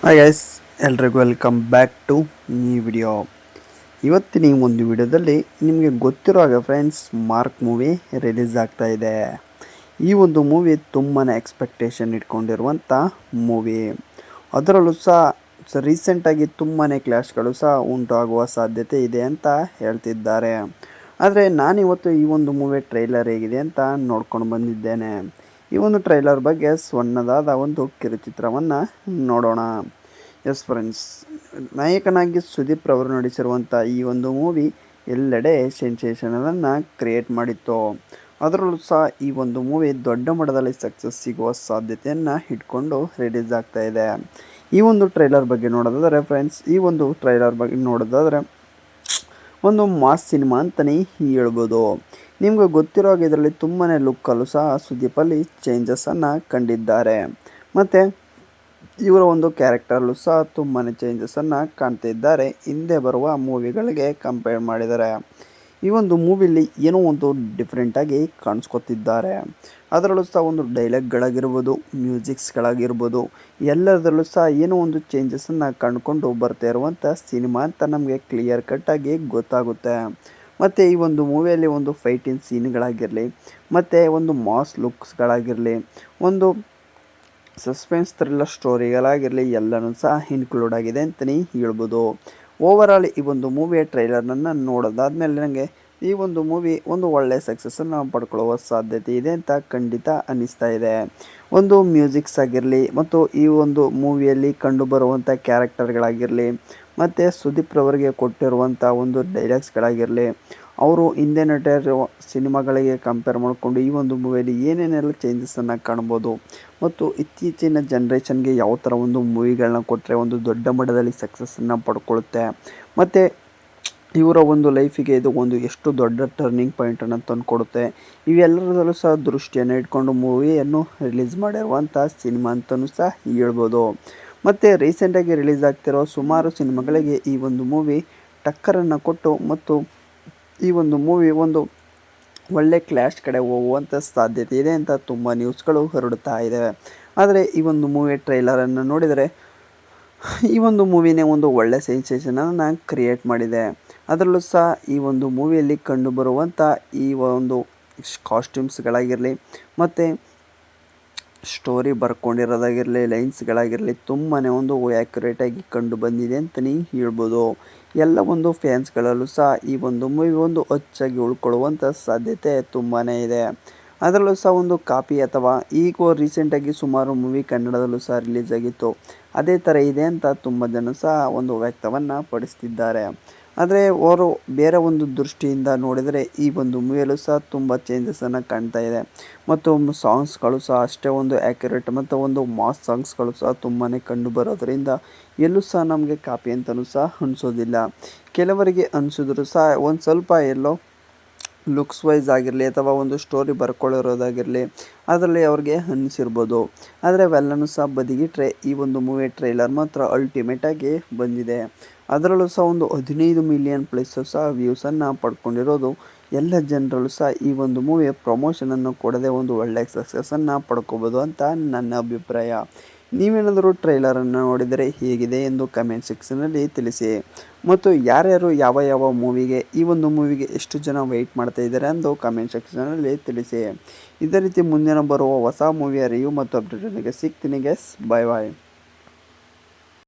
Hi guys, ಎಲ್ರಿಗೂ welcome back to ಈ video. ಇವತ್ತಿನ ಈ ಒಂದು ವಿಡಿಯೋದಲ್ಲಿ ನಿಮಗೆ ಗೊತ್ತಿರೋ ಹಾಗೆ ಫ್ರೆಂಡ್ಸ್, ಮಾರ್ಕ್ ಮೂವಿ ರಿಲೀಸ್ ಆಗ್ತಾ ಇದೆ. ಈ ಒಂದು ಮೂವಿ ತುಂಬಾ ಎಕ್ಸ್ಪೆಕ್ಟೇಷನ್ ಇಟ್ಕೊಂಡಿರುವಂಥ ಮೂವಿ. ಅದರಲ್ಲೂ ಸಹ ರೀಸೆಂಟಾಗಿ ತುಂಬಾ ಕ್ಲಾಶ್ಗಳು ಸಹ ಉಂಟಾಗುವ ಸಾಧ್ಯತೆ ಇದೆ ಅಂತ ಹೇಳ್ತಿದ್ದಾರೆ. ಆದರೆ ನಾನಿವತ್ತು ಈ ಒಂದು ಮೂವಿ ಟ್ರೈಲರ್ ಹೇಗಿದೆ ಅಂತ ನೋಡ್ಕೊಂಡು ಬಂದಿದ್ದೇನೆ. ಈ ಒಂದು ಟ್ರೈಲರ್ ಬಗ್ಗೆ ಸಣ್ಣದಾದ ಒಂದು ಕಿರುಚಿತ್ರವನ್ನು ನೋಡೋಣ. ಎಸ್ ಫ್ರೆಂಡ್ಸ್, ನಾಯಕನಾಗಿ ಸುದೀಪ್ ರವರು ನಟಿಸಿರುವಂಥ ಈ ಒಂದು ಮೂವಿ ಎಲ್ಲೆಡೆ ಸೆನ್ಸೇಷನನ್ನು ಕ್ರಿಯೇಟ್ ಮಾಡಿತ್ತು. ಅದರಲ್ಲೂ ಸಹ ಈ ಒಂದು ಮೂವಿ ದೊಡ್ಡ ಮಟ್ಟದಲ್ಲಿ ಸಕ್ಸಸ್ ಸಿಗುವ ಸಾಧ್ಯತೆಯನ್ನು ಇಟ್ಕೊಂಡು ರಿಲೀಸ್ ಆಗ್ತಾ ಇದೆ. ಈ ಒಂದು ಟ್ರೈಲರ್ ಬಗ್ಗೆ ನೋಡೋದಾದರೆ ಫ್ರೆಂಡ್ಸ್, ಈ ಒಂದು ಟ್ರೈಲರ್ ಬಗ್ಗೆ ನೋಡೋದಾದರೆ ಒಂದು ಮಾಸ್ ಸಿನಿಮಾ ಅಂತಲೇ ಹೇಳ್ಬೋದು. ನಿಮಗೆ ಗೊತ್ತಿರೋ ಹಾಗೆ ಇದರಲ್ಲಿ ತುಂಬಾ ಲುಕ್ಕಲ್ಲೂ ಸಹ ಸುದೀಪಲ್ಲಿ ಚೇಂಜಸನ್ನು ಕಂಡಿದ್ದಾರೆ. ಮತ್ತು ಇವರ ಒಂದು ಕ್ಯಾರೆಕ್ಟರಲ್ಲೂ ಸಹ ತುಂಬಾ ಚೇಂಜಸನ್ನು ಕಾಣ್ತಿದ್ದಾರೆ ಹಿಂದೆ ಬರುವ ಮೂವಿಗಳಿಗೆ ಕಂಪೇರ್ ಮಾಡಿದರೆ. ಈ ಒಂದು ಮೂವಿಲಿ ಏನೋ ಒಂದು ಡಿಫ್ರೆಂಟಾಗಿ ಕಾಣಿಸ್ಕೊತಿದ್ದಾರೆ. ಅದರಲ್ಲೂ ಸಹ ಒಂದು ಡೈಲಾಗ್ಗಳಾಗಿರ್ಬೋದು, ಮ್ಯೂಸಿಕ್ಸ್ಗಳಾಗಿರ್ಬೋದು, ಎಲ್ಲದರಲ್ಲೂ ಸಹ ಏನೋ ಒಂದು ಚೇಂಜಸನ್ನು ಕಂಡುಕೊಂಡು ಬರ್ತಾ ಇರುವಂಥ ಸಿನಿಮಾ ಅಂತ ನಮಗೆ ಕ್ಲಿಯರ್ ಕಟ್ಟಾಗಿ ಗೊತ್ತಾಗುತ್ತೆ. ಮತ್ತು ಈ ಒಂದು ಮೂವಿಯಲ್ಲಿ ಒಂದು ಫೈಟಿಂಗ್ ಸೀನ್ಗಳಾಗಿರಲಿ, ಮತ್ತು ಒಂದು ಮಾಸ್ ಲುಕ್ಸ್ಗಳಾಗಿರಲಿ, ಒಂದು ಸಸ್ಪೆನ್ಸ್ ಥ್ರಿಲ್ಲರ್ ಸ್ಟೋರಿಗಳಾಗಿರಲಿ ಎಲ್ಲನೂ ಸಹ ಇನ್ಕ್ಲೂಡ್ ಆಗಿದೆ ಅಂತಲೇ ಹೇಳ್ಬೋದು. ಓವರಾಲ್ ಈ ಒಂದು ಮೂವಿಯ ಟ್ರೈಲರ್ನನ್ನು ನೋಡೋದಾದ್ಮೇಲೆ ನನಗೆ ಈ ಒಂದು ಮೂವಿ ಒಂದು ಒಳ್ಳೆಯ ಸಕ್ಸಸ್ಸನ್ನು ಪಡ್ಕೊಳ್ಳುವ ಸಾಧ್ಯತೆ ಇದೆ ಅಂತ ಖಂಡಿತ ಅನ್ನಿಸ್ತಾ ಇದೆ. ಒಂದು ಮ್ಯೂಸಿಕ್ಸ್ ಆಗಿರಲಿ, ಮತ್ತು ಈ ಒಂದು ಮೂವಿಯಲ್ಲಿ ಕಂಡುಬರುವಂಥ ಕ್ಯಾರೆಕ್ಟರ್ಗಳಾಗಿರಲಿ, ಮತ್ತು ಸುದೀಪ್ ರವರಿಗೆ ಕೊಟ್ಟಿರುವಂಥ ಒಂದು ಡೈಲಾಗ್ಸ್ಗಳಾಗಿರಲಿ, ಅವರು ಹಿಂದೆ ನಟಿರುವ ಸಿನಿಮಾಗಳಿಗೆ ಕಂಪೇರ್ ಮಾಡಿಕೊಂಡು ಈ ಒಂದು ಮೂವಿಯಲ್ಲಿ ಏನೇನೆಲ್ಲ ಚೇಂಜಸನ್ನು ಕಾಣ್ಬೋದು, ಮತ್ತು ಇತ್ತೀಚಿನ ಜನ್ರೇಷನ್ಗೆ ಯಾವ ಥರ ಒಂದು ಮೂವಿಗಳನ್ನ ಕೊಟ್ಟರೆ ಒಂದು ದೊಡ್ಡ ಮಟ್ಟದಲ್ಲಿ ಸಕ್ಸಸ್ಸನ್ನು ಪಡ್ಕೊಳ್ಳುತ್ತೆ, ಮತ್ತು ಇವರ ಒಂದು ಲೈಫಿಗೆ ಇದು ಒಂದು ಎಷ್ಟು ದೊಡ್ಡ ಟರ್ನಿಂಗ್ ಪಾಯಿಂಟನ್ನು ತಂದುಕೊಡುತ್ತೆ, ಇವೆಲ್ಲದರಲ್ಲೂ ಸಹ ದೃಷ್ಟಿಯನ್ನು ಇಟ್ಕೊಂಡು ಮೂವಿಯನ್ನು ರಿಲೀಸ್ ಮಾಡಿರುವಂಥ ಸಿನಿಮಾ ಅಂತಲೂ ಸಹ ಹೇಳ್ಬೋದು. ಮತ್ತು ರೀಸೆಂಟಾಗಿ ರಿಲೀಸ್ ಆಗ್ತಿರೋ ಸುಮಾರು ಸಿನಿಮಾಗಳಿಗೆ ಈ ಒಂದು ಮೂವಿ ಟಕ್ಕರನ್ನು ಕೊಟ್ಟು, ಮತ್ತು ಈ ಒಂದು ಮೂವಿ ಒಂದು ಒಳ್ಳೆ ಕ್ಲಾಶ್ ಕಡೆ ಹೋಗುವಂಥ ಸಾಧ್ಯತೆ ಇದೆ ಅಂತ ತುಂಬ ನ್ಯೂಸ್ಗಳು ಹರಡುತ್ತಾ ಇದ್ದಾವೆ. ಆದರೆ ಈ ಒಂದು ಮೂವಿ ಟ್ರೈಲರನ್ನು ನೋಡಿದರೆ ಈ ಒಂದು ಮೂವಿನೇ ಒಂದು ಒಳ್ಳೆ ಸೆನ್ಸೇಷನನ್ನು ಕ್ರಿಯೇಟ್ ಮಾಡಿದೆ. ಅದರಲ್ಲೂ ಸಹ ಈ ಒಂದು ಮೂವಿಯಲ್ಲಿ ಕಂಡುಬರುವಂಥ ಈ ಒಂದು ಕಾಸ್ಟ್ಯೂಮ್ಸ್ಗಳಾಗಿರಲಿ, ಮತ್ತು ಸ್ಟೋರಿ ಬರ್ಕೊಂಡಿರೋದಾಗಿರಲಿ, ಲೈನ್ಸ್ಗಳಾಗಿರಲಿ ತುಂಬಾ ಒಂದು ಆ್ಯಕ್ಯುರೇಟಾಗಿ ಕಂಡು ಬಂದಿದೆ ಅಂತಲೇ ಹೇಳ್ಬೋದು. ಎಲ್ಲ ಒಂದು ಫ್ಯಾನ್ಸ್ಗಳಲ್ಲೂ ಸಹ ಈ ಒಂದು ಮೂವಿ ಒಂದು ಅಚ್ಚಾಗಿ ಉಳ್ಕೊಳ್ಳುವಂಥ ಸಾಧ್ಯತೆ ತುಂಬಾ ಇದೆ. ಅದರಲ್ಲೂ ಸಹ ಒಂದು ಕಾಪಿ ಅಥವಾ ಈಗ ರೀಸೆಂಟಾಗಿ ಸುಮಾರು ಮೂವಿ ಕನ್ನಡದಲ್ಲೂ ಸಹ ರಿಲೀಸ್ ಆಗಿತ್ತು, ಅದೇ ಥರ ಇದೆ ಅಂತ ತುಂಬ ಜನ ಸಹ ಒಂದು ವ್ಯಕ್ತವನ್ನು ಪಡಿಸ್ತಿದ್ದಾರೆ. ಆದರೆ ಅವರು ಬೇರೆ ಒಂದು ದೃಷ್ಟಿಯಿಂದ ನೋಡಿದರೆ ಈ ಒಂದು ಮೂವಿಯಲ್ಲೂ ಸಹ ತುಂಬ ಚೇಂಜಸನ್ನು ಕಾಣ್ತಾ ಇದೆ. ಮತ್ತು ಸಾಂಗ್ಸ್ಗಳು ಸಹ ಅಷ್ಟೇ ಒಂದು ಆ್ಯಕ್ಯುರೇಟ್ ಮತ್ತು ಒಂದು ಮಾಸ್ ಸಾಂಗ್ಸ್ಗಳು ಸಹ ತುಂಬಾ ಕಂಡು ಬರೋದರಿಂದ ಎಲ್ಲೂ ಸಹ ನಮಗೆ ಕಾಪಿ ಅಂತಲೂ ಸಹ ಅನಿಸೋದಿಲ್ಲ. ಕೆಲವರಿಗೆ ಅನಿಸಿದ್ರು ಸಹ ಒಂದು ಸ್ವಲ್ಪ ಎಲ್ಲೋ ಲುಕ್ಸ್ ವೈಸ್ ಆಗಿರಲಿ, ಅಥವಾ ಒಂದು ಸ್ಟೋರಿ ಬರ್ಕೊಳ್ಳಿರೋದಾಗಿರಲಿ, ಅದರಲ್ಲಿ ಅವ್ರಿಗೆ ಅನ್ನಿಸಿರ್ಬೋದು. ಆದರೆ ಅವೆಲ್ಲನೂ ಸಹ ಬದಿಗಿಟ್ರೆ ಈ ಒಂದು ಮೂವಿ ಟ್ರೈಲರ್ ಮಾತ್ರ ಅಲ್ಟಿಮೇಟಾಗಿ ಬಂದಿದೆ. ಅದರಲ್ಲೂ ಸಹ ಒಂದು 15 ಮಿಲಿಯನ್ ಪ್ಲಸ್ ಸಹ ವ್ಯೂಸನ್ನು ಪಡ್ಕೊಂಡಿರೋದು. ಎಲ್ಲ ಜನರಲ್ಲೂ ಸಹ ಈ ಒಂದು ಮೂವಿಯ ಪ್ರಮೋಷನನ್ನು ಕೊಡದೆ ಒಂದು ಒಳ್ಳೆಯ ಸಕ್ಸಸ್ಸನ್ನು ಪಡ್ಕೋಬೋದು ಅಂತ ನನ್ನ ಅಭಿಪ್ರಾಯ. ನೀವೇನಾದರೂ ಟ್ರೈಲರನ್ನು ನೋಡಿದರೆ ಹೇಗಿದೆ ಎಂದು ಕಮೆಂಟ್ ಸೆಕ್ಷನಲ್ಲಿ ತಿಳಿಸಿ. ಮತ್ತು ಯಾರ್ಯಾರು ಯಾವ ಯಾವ ಮೂವಿಗೆ, ಈ ಒಂದು ಮೂವಿಗೆ ಎಷ್ಟು ಜನ ವೆಯ್ಟ್ ಮಾಡ್ತಾ ಇದ್ದಾರೆ ಎಂದು ಕಮೆಂಟ್ ಸೆಕ್ಷನಲ್ಲಿ ತಿಳಿಸಿ. ಇದೇ ರೀತಿ ಮುಂದಿನ ಬರುವ ಹೊಸ ಮೂವಿಯ ರಿವ್ಯೂ ಮತ್ತು ಅಪ್ಡೇಟೊಂದಿಗೆ ಸಿಗ್ತೀನಿ ಗೈಸ್. ಬಾಯ್ ಬಾಯ್.